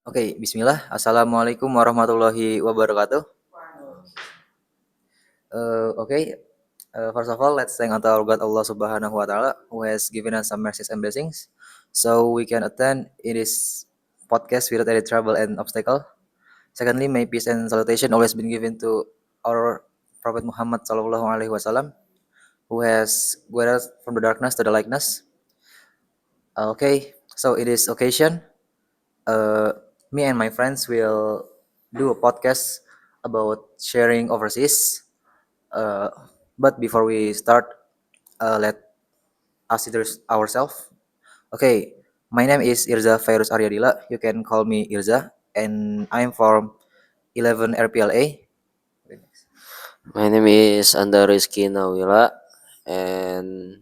Oke, bismillah. Assalamualaikum warahmatullahi wabarakatuh. Okay, first of all, let's thank unto our God Allah Subhanahu wa Ta'ala who has given us some mercies and blessings so we can attend in this podcast without any trouble and obstacle. Secondly, may peace and salutation always been given to our Prophet Muhammad Sallallahu Alaihi Wasallam who has guided us from the darkness to the lightness. Okay, so in this occasion, uh, me and my friends will do a podcast about sharing overseas. Uh, but before we start, let us introduce ourselves. Okay, my name is Irza Fairuz Aryadila. You can call me Irza, and I'm from 11 RPLA. My name is Anda Rizky Nawila, and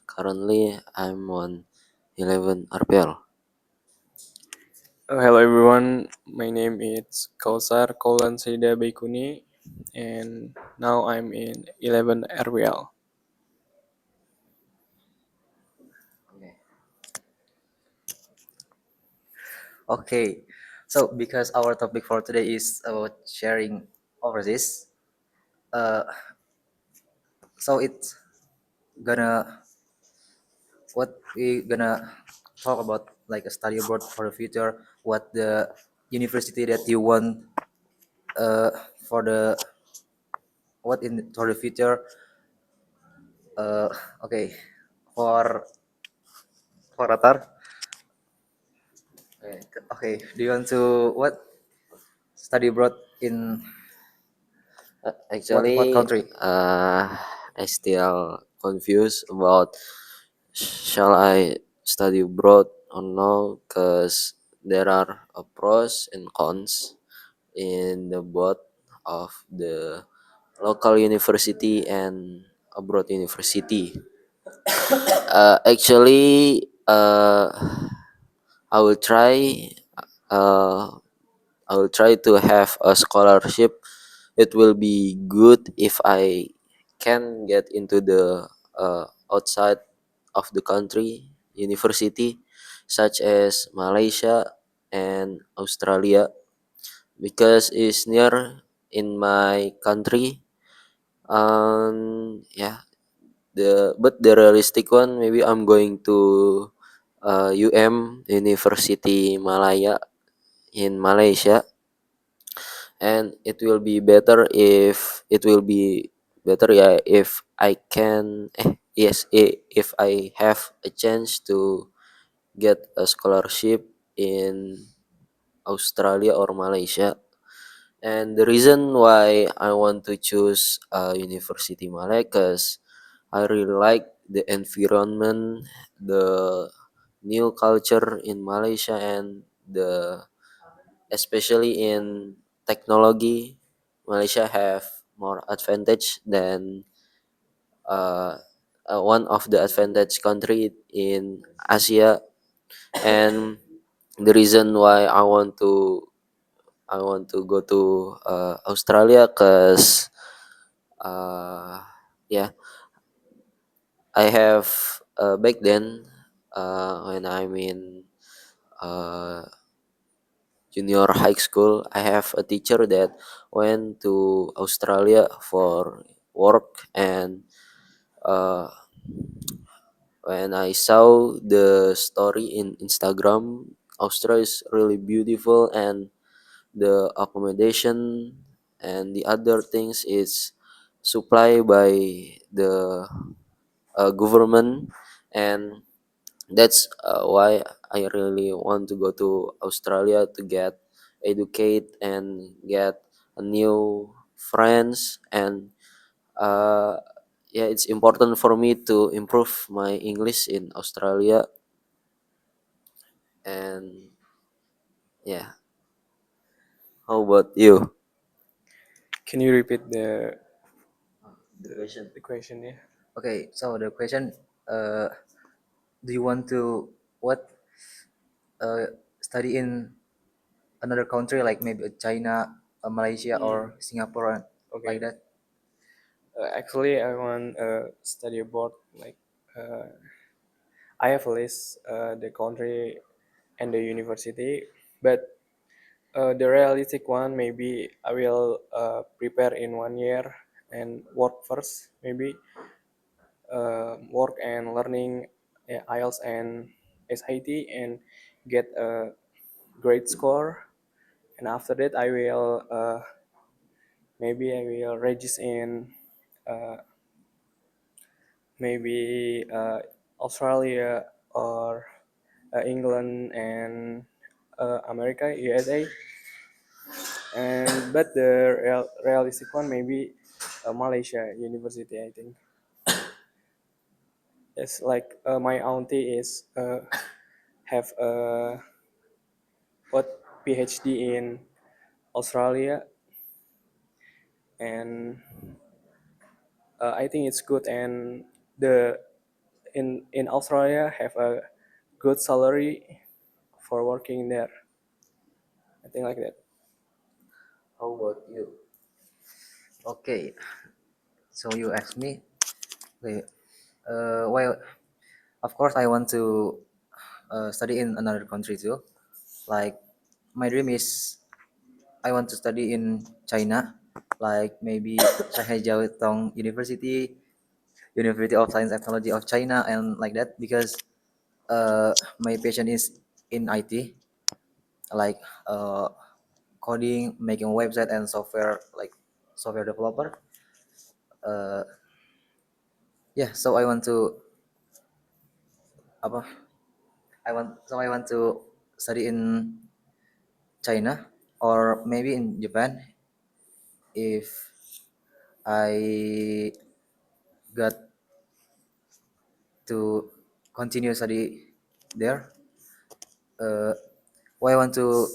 currently I'm on 11 RPL. Hello everyone, my name is Kausar Kaulan Saida Baikuni and now I'm in 11 RWL. Okay, so because our topic for today is about sharing overseas, uh, so it's gonna what we gonna talk about like a study abroad for the future, what the university that you want uh, for the what in for the future. Uh, okay, for Atar. Okay, okay. Do you want to what study abroad in what Actually, country? I still confused about shall I study abroad or no, because there are pros and cons in the both of the local university and abroad university. Actually, I will try. Uh, I will try to have a scholarship. It will be good if I can get into the outside of the country university, such as Malaysia and Australia, because it's near in my country. Yeah, the realistic one maybe I'm going to University Malaya in Malaysia, and it will be better ya if I can if I have a chance to get a scholarship in Australia or Malaysia. And the reason why I want to choose University Malaya, because I really like the environment, the new culture in Malaysia, and the especially in technology. Malaysia have more advantage than uh, one of the advantage country in Asia. And the reason why I want to go to Australia, cause uh, yeah, I have back then when I'm in uh, junior high school, I have a teacher that went to Australia for work, and uh, when I saw the story in Instagram, Australia is really beautiful, and the accommodation and the other things is supplied by the government, and that's why I really want to go to Australia to get educate and get a new friends, and uh, yeah, it's important for me to improve my English in Australia. And yeah, how about you? Can you repeat the The the, question. the question? Yeah. Okay, so the question, uh, do you want to what uh, study in another country like maybe China, Malaysia, or Singapore, like Okay. that? Actually, I want study abroad. Like I have a list the country and the university. But the realistic one, maybe I will prepare in 1 year and work first. Maybe work and learning IELTS and SAT and get a great score. And after that, I will register in uh, maybe Australia or England and America, USA. And but the realistic one maybe Malaysia University, I think. It's like my auntie is have a what PhD in Australia, and I think it's good. And the in Australia have a good salary for working there. I think like that. How about you? Okay, so you asked me, okay, well, of course I want to study in another country too. Like my dream is I want to study in China, like maybe Shanghai Jiao Tong University, University of Science and Technology of China, and like that because my passion is in IT, like coding, making a website and software, like software developer. Uh, yeah, so I want to apa? I want to study in China or maybe in Japan if I got to continue study there. Uh, why I want to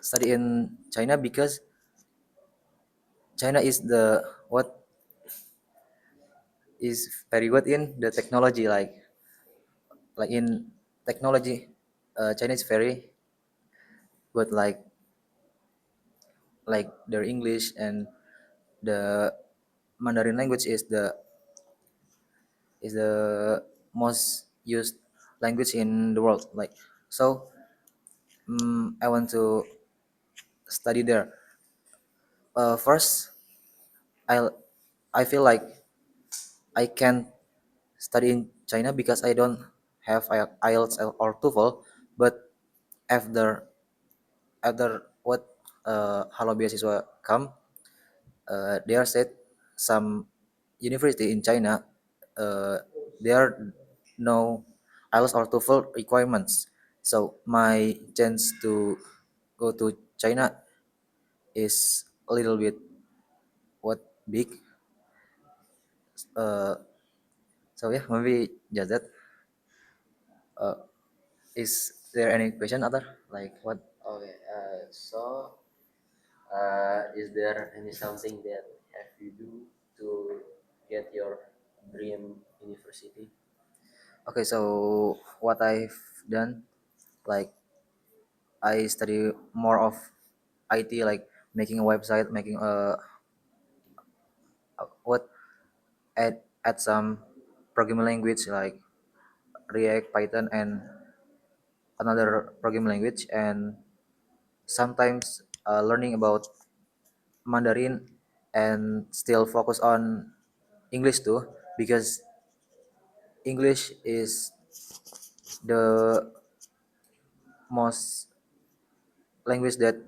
study in China because China is the what is very good in the technology, like in technology. China is very good, like their English and the Mandarin language is the most used language in the world. Like so, I want to study there. First, I I feel like I can study in China because I don't have IELTS or TOEFL. But after what Halo Beasiswa come, they are said some university in China, uh, there are no IELTS or TOEFL requirements. So my chance to go to China is a little bit what big. Uh, so yeah, maybe just that. Uh, is there any question other like what? Okay, is there any something that have you do to get your dream university? Okay, so what I've done, like I study more of IT, like making a website, making what add some programming language like React, Python, and another programming language, and sometimes learning about Mandarin and still focus on English too because English is the most language that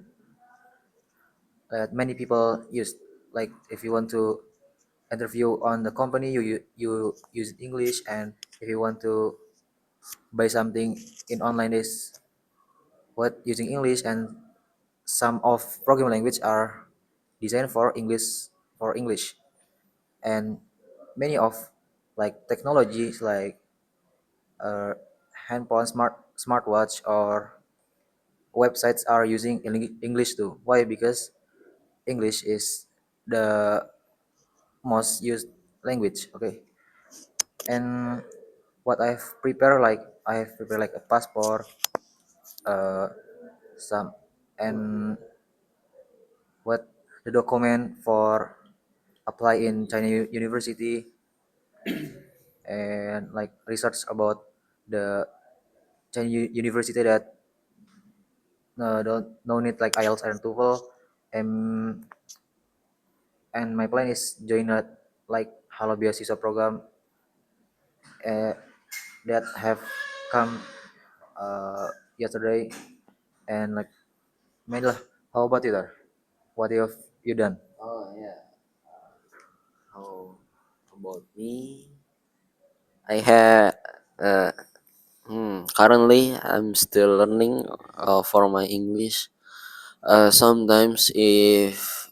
many people use. Like if you want to interview on the company, you use English, and if you want to buy something in online is what using English, and some of programming language are designed for English, and many of like technologies like uh, handphone, smartwatch, or websites are using English too. Why? Because English is the most used language. Okay, and what I have prepared like a passport, uh, some and what the document for apply in China University, and like research about the China University that don't no need like IELTS and TOEFL. And my plan is join a like Halo Beasiswa program uh, that have come yesterday, and like mainly lah. How about you there? What have you done? Oh yeah. How about me? I had uh, currently I'm still learning for my English. Sometimes if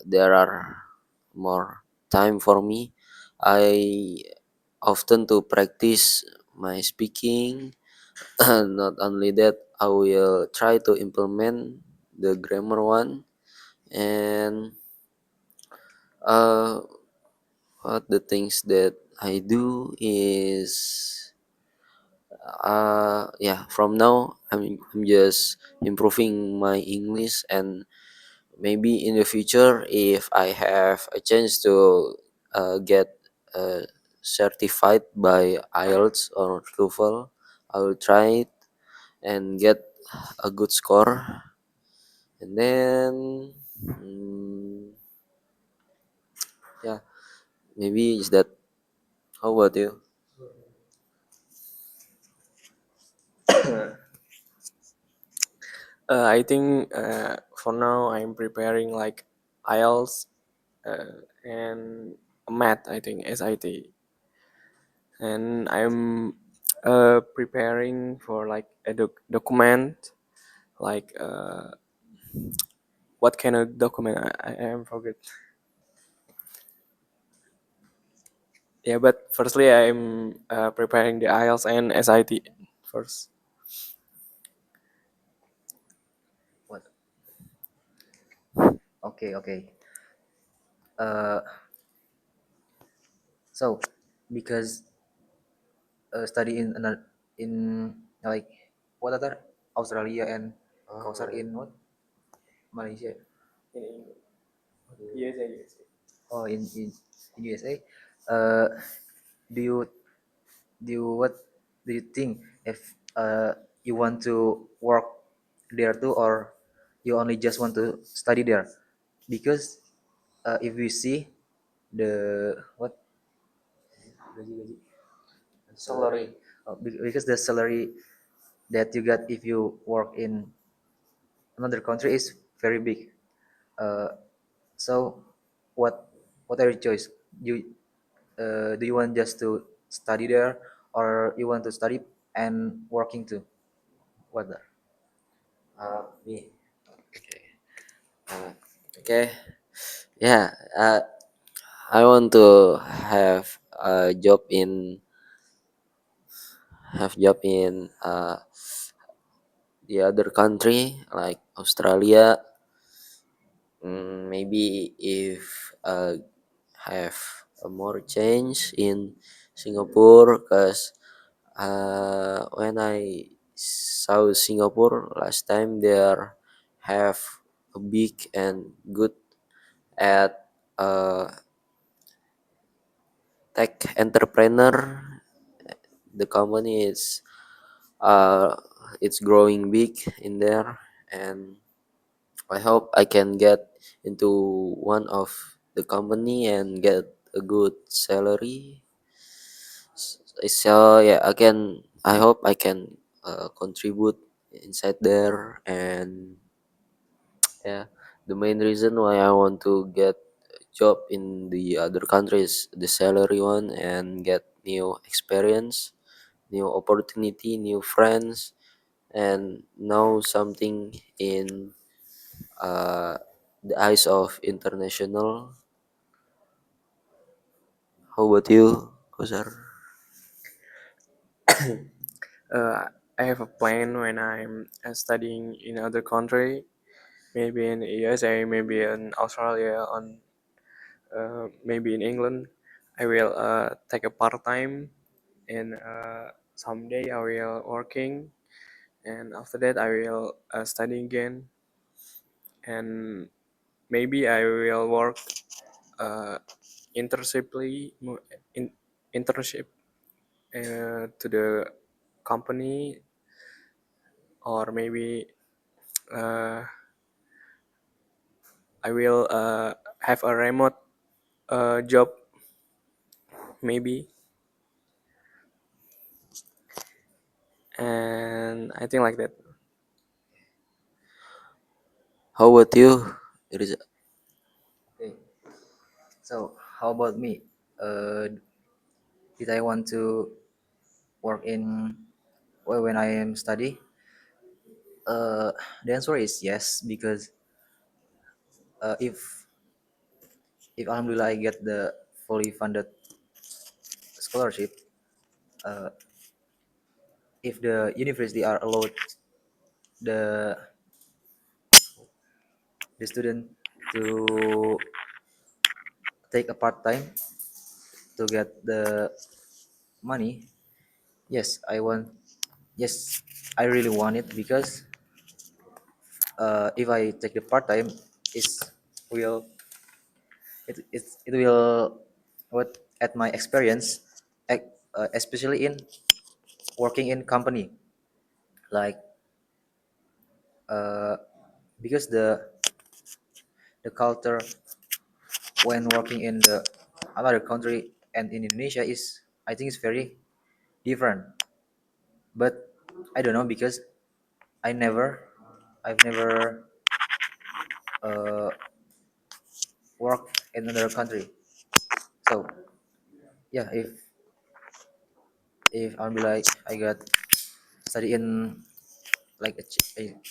there are more time for me, I often to practice my speaking. Not only that, I will try to implement the grammar one, and uh, what the things that I do is yeah, from now I'm just improving my English, and maybe in the future if I have a chance to get certified by IELTS or TOEFL, I will try it and get a good score, and then yeah, maybe is that. How about you? I think for now I'm preparing like IELTS and math. I think SIT, and I'm preparing for like a document, like what kind of document I am forget. Yeah, but firstly I'm preparing the IELTS and SIT first. What? Okay, okay. Uh, so because study in another in like what other Australia and Kausar in what Malaysia? Yes, yes. Oh, in USA. Uh, do you what do you think if you want to work there too, or you only just want to study there? Because if we see the what gaji salary, because the salary that you get if you work in another country is very big. Uh, so what are your choice? You do you want just to study there, or you want to study and working too? What the? Me. Okay. Uh, okay. Yeah. I want to have job in the other country like Australia. Maybe if have a more change in Singapore, cause when I saw Singapore last time, there have a big and good at tech entrepreneur. The company is uh, it's growing big in there, and I hope I can get into one of the company and get a good salary. So yeah, again, I hope I can contribute inside there, and yeah, the main reason why I want to get a job in the other countries, the salary one, and get new experience, new opportunity, new friends, and know something in uh, the eyes of international. How about you, Kosar? I have a plan when I'm studying in other country, maybe in USA, maybe in Australia, on maybe in England. I will take a part time, and someday I will working, and after that I will study again, and maybe I will work uh, internshiply in internship to the company, or maybe uh, I will have a remote job maybe, and I think like that. How about you, Riza? Okay. So how about me? Did I want to work in when I am study? Uh, the answer is yes because if alhamdulillah I get the fully funded scholarship, uh, if the university are allowed the student to take a part time to get the money, yes I want. Yes, I really want it because if I take the part time, is will it will what at my experience, especially in working in company like uh, because the culture when working in the another country and in Indonesia is I think is very different. But I don't know because I never I've never uh, worked in another country. So yeah, if I'll be like I got study in like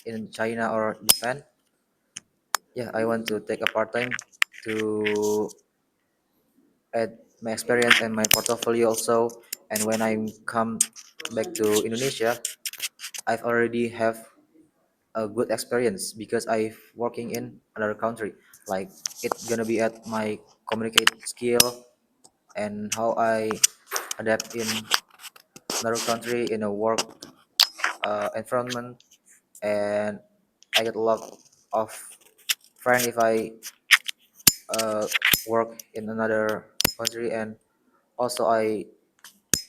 in China or Japan, yeah, I want to take a part time to add my experience and my portfolio also. And when I come back to Indonesia, I've already have a good experience because I working in another country. Like it's gonna be at my communicate skill and how I adapt in another country in a work environment, and I get a lot of friend if I uh, work in another country, and also I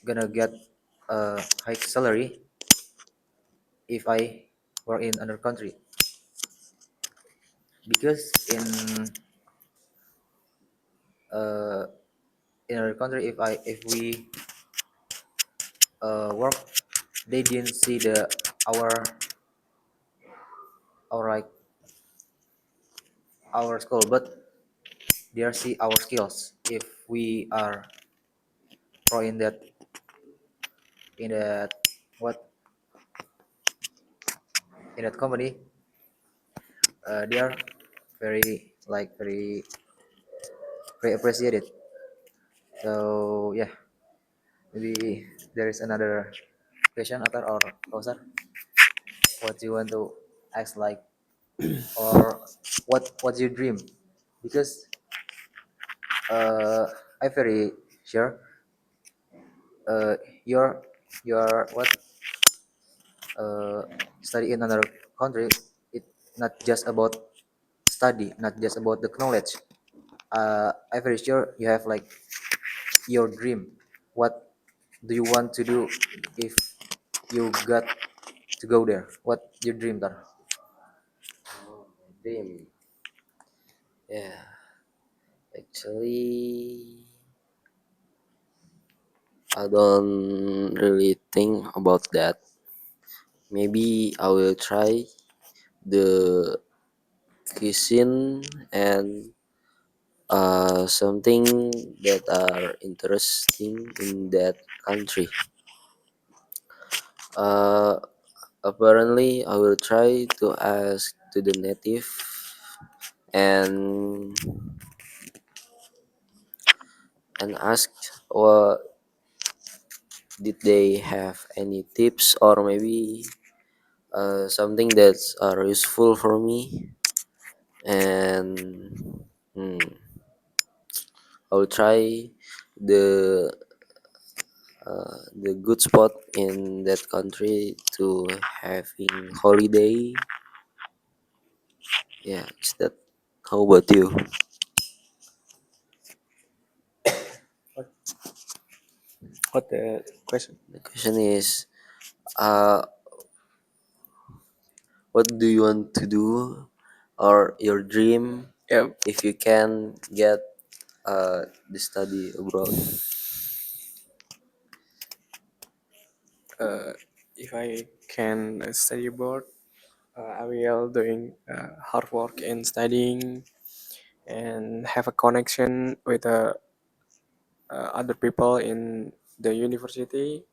gonna get a high salary if I work in another country because uh, in another country if we work, they didn't see the our like our school, but they are see our skills. If we are pro in that what in that company, they are very like very appreciated. So yeah, maybe there is another question Atar or Kausar, what you want to ask like, or what's your dream? Because uh, I very sure uh, your what uh, study in another country, it not just about study, not just about the knowledge. I'm very sure you have like your dream. What do you want to do if you got to go there? What your dream are? Dream. Yeah, actually, I don't really think about that. Maybe I will try the cuisine and something that are interesting in that country. Uh, Apparently, I will try to ask to the native and ask what did they have any tips or maybe something that's useful for me, and hmm, I'll try the the good spot in that country to having holiday. Yeah, is that? How about you? What the question? The question is, uh, what do you want to do, or your dream Yeah. if you can get the study abroad? Uh, if I can study abroad, I will doing hard work in studying and have a connection with other people in the university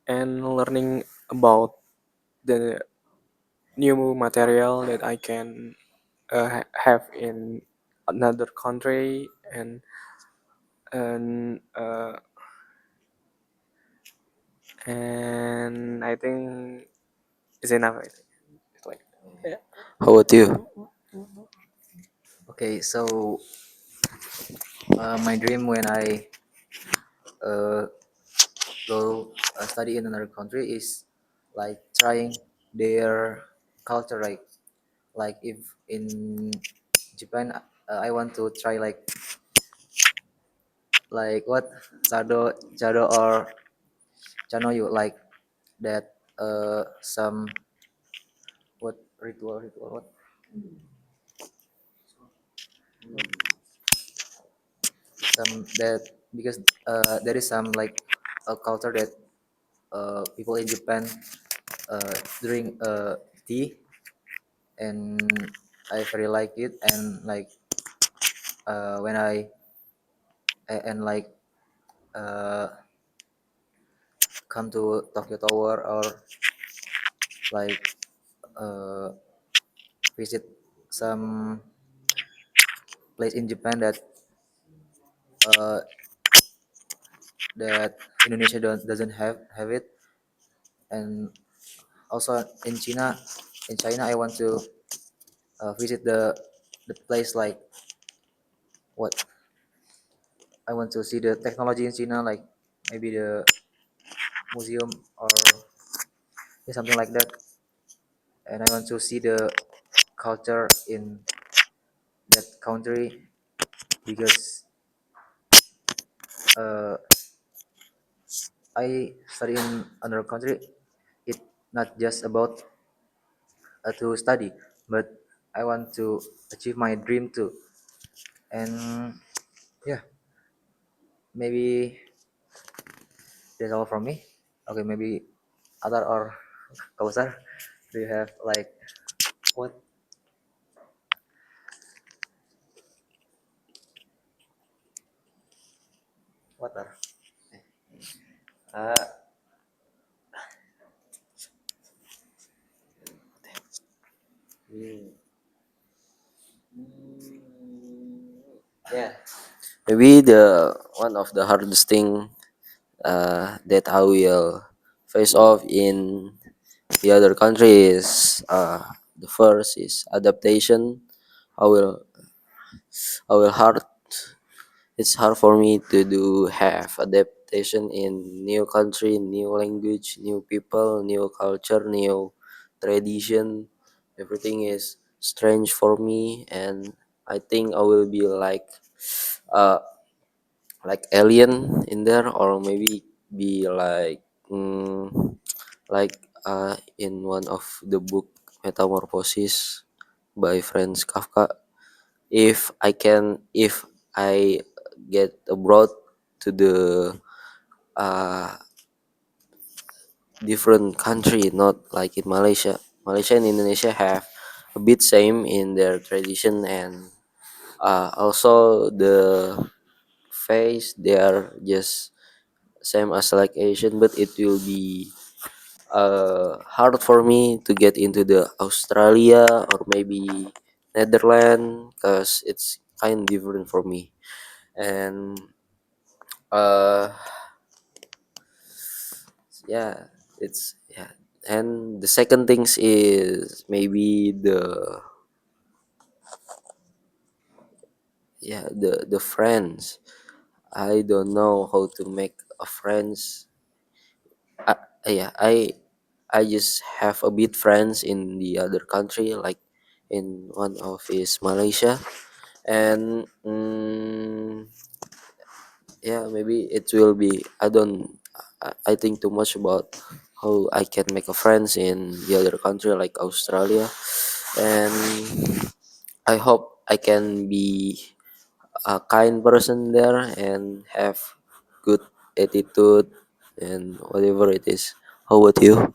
and learning about the new material that I can have in another country and uh, and I think it's enough. I think. It's like yeah. How about you? Okay, so my dream when I uh, go study in another country is like trying their culture, like if in Japan, I want to try like what chado or chanoyu, like that some what ritual what some that because there is some like a culture that people in Japan drink tea, and I very like it, and like when and like uh, come to Tokyo Tower or like uh, visit some place in Japan uh, that Indonesia doesn't have it, and also in China I want to visit the place like what I want to see the technology in China, like maybe the museum or yeah, something like that, and I want to see the culture in that country because uh, I study in another country. It not just about to study, but I want to achieve my dream too. And yeah, maybe that's all from me. Okay, maybe other or Kausar, do you have like what what are uh, yeah. Maybe the one of the hardest thing that I will face off in the other country is the first is adaptation. I will I will hard it's hard for me to do have adaptation in new country, new language, new people, new culture, new tradition. Everything is strange for me, and I think I will be uh like alien in there, or maybe be like in one of the book Metamorphosis by Franz Kafka. If I get abroad to the uh, different country, not like in Malaysia. Malaysia and Indonesia have a bit same in their tradition, and also the face they are just same as like Asian, but it will be hard for me to get into the Australia or maybe Netherlands because it's kind of different for me. And uh yeah, it's yeah. And the second things is maybe the friends. I don't know how to make a friends. Yeah, I just have a bit friends in the other country, like in one of is Malaysia, and yeah, maybe it will be. I don't. I think too much about. how I can make a friends in the other country like Australia, and I hope I can be a kind person there and have good attitude and whatever it is. How about you?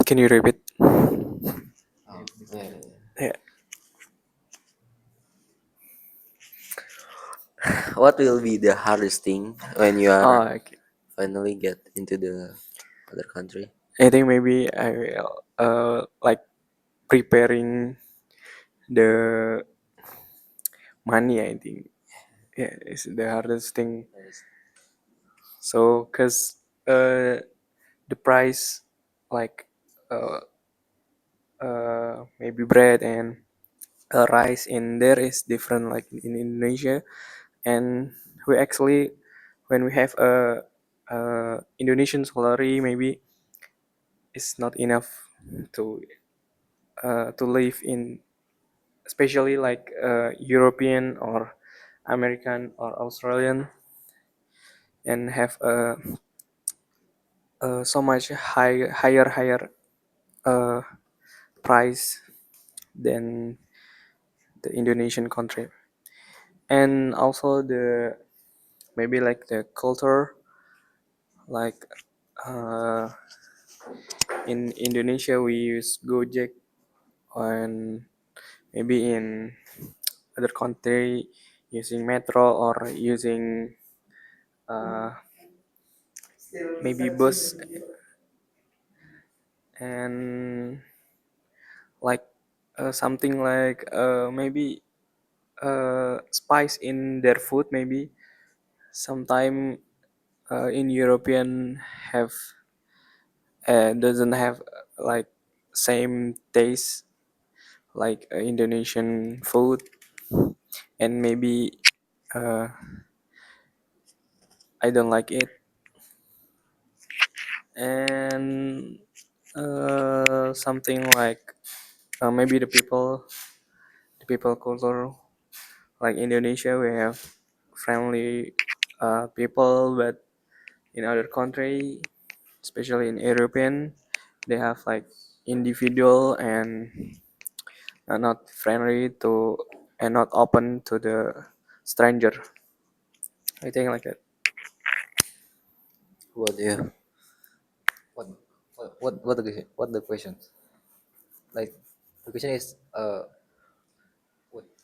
Can you repeat? Oh, yeah. Yeah. What will be the hardest thing when you Oh, are okay. finally get into the other country? I think maybe I will like preparing the money. I think yeah, is the hardest thing. So, cause the price like uh, maybe bread and rice in there is different like in Indonesia, and we actually when we have a Indonesian salary maybe it's not enough to to live in especially like European or American or Australian and have so much higher uh, price than the Indonesian country, and also the maybe like the culture like uh, in Indonesia we use Gojek, and maybe in other country using metro or using uh, maybe bus, and like something like maybe spice in their food maybe sometime in European have doesn't have like same taste like Indonesian food, and maybe uh, I don't like it, and something like maybe the people culture like Indonesia we have friendly people, but in other country especially in European they have like individual and not friendly to and not open to the stranger. I think like that. How about you? What what the question? Like the question is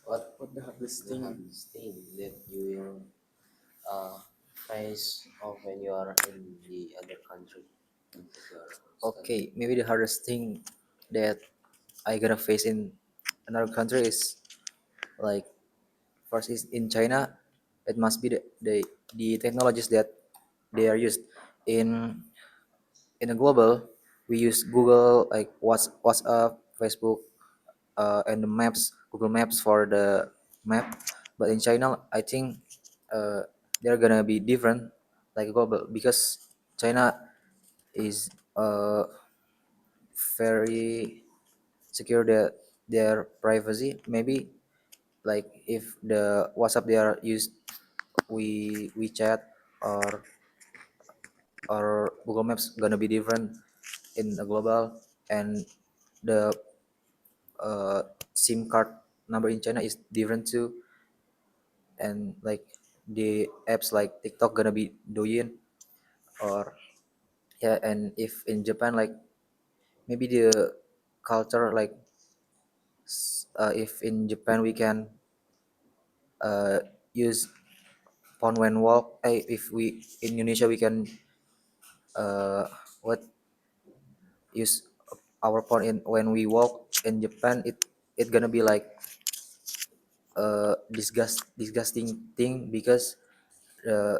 What What the hardest the thing? hardest thing that you will face of when you are in the other country? That you are studying? okay, maybe the hardest thing that I gonna face in another country is like first is in China. It must be the technologies that they are used in in a global. We use Google like WhatsApp, Facebook, and the maps, Google Maps for the map. But in China, I think uh, they're gonna be different, like global, because China is very secure their privacy. Maybe like if the WhatsApp they are used, WeChat or Google Maps gonna be different in a global, and the uh, SIM card number in China is different too, and like the apps like TikTok gonna be Douyin or yeah, and if in Japan like maybe the culture like if in Japan we can uh, use phone when walk. If we in Indonesia we can uh, what use our phone in when we walk. In Japan it gonna be like disgusting thing because uh,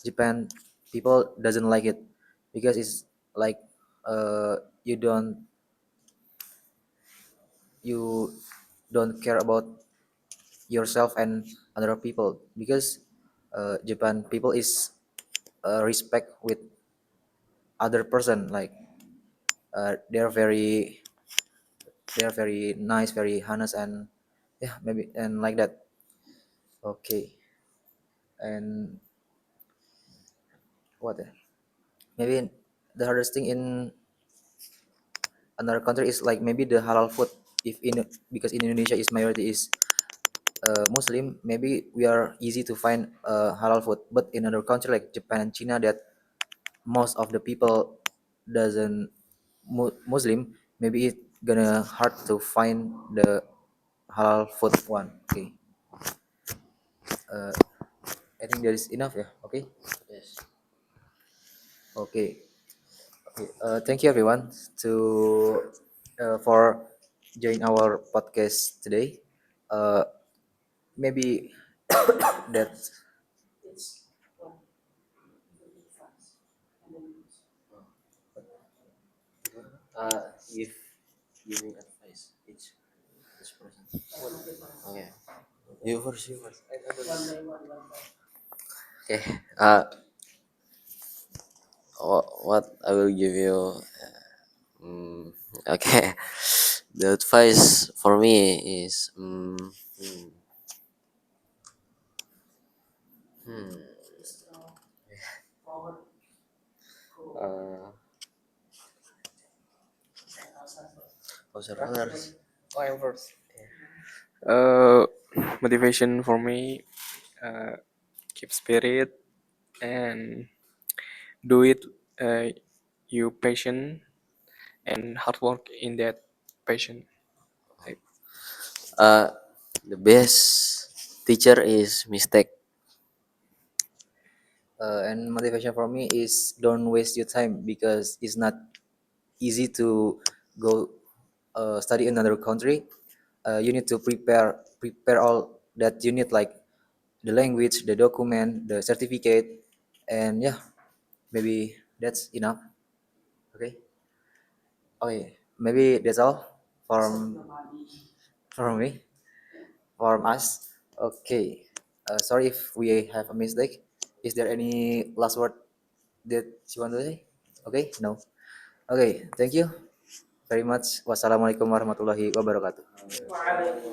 Japan people doesn't like it because it's like you you don't care about yourself and other people because Japan people is respect with other person like they're very they are very nice, very honest, and yeah, maybe and like that. Okay, and what? Maybe the hardest thing in another country is like maybe the halal food. If in because in Indonesia is majority is Muslim, maybe we are easy to find halal food. But in other country like Japan and China, that most of the people doesn't Muslim, maybe it gonna hard to find the halal food one. Okay, uh, I think that is enough. Yeah. Okay. Yes. Okay. Okay. Thank you everyone to for joining our podcast today. Uh, maybe that Give giving advice each person. Okay. You first. You first. Okay. What I will give you. Mm, okay. The advice for me is hmm, uh, observe others. Oh, I'm first. Uh, Motivation for me, uh, keep spirit and do it. You passion and hard work in that passion. Like, Uh, the best teacher is mistake. and motivation for me is don't waste your time because it's not easy to go study in another country. You need to prepare all that you need like the language, the document, the certificate, and yeah, maybe that's enough. Okay. Okay. Maybe that's all from me, from us. Okay. Sorry if we have a mistake. Is there any last word that you want to say? Okay. No. Okay. Thank you very much. Wassalamualaikum warahmatullahi wabarakatuh.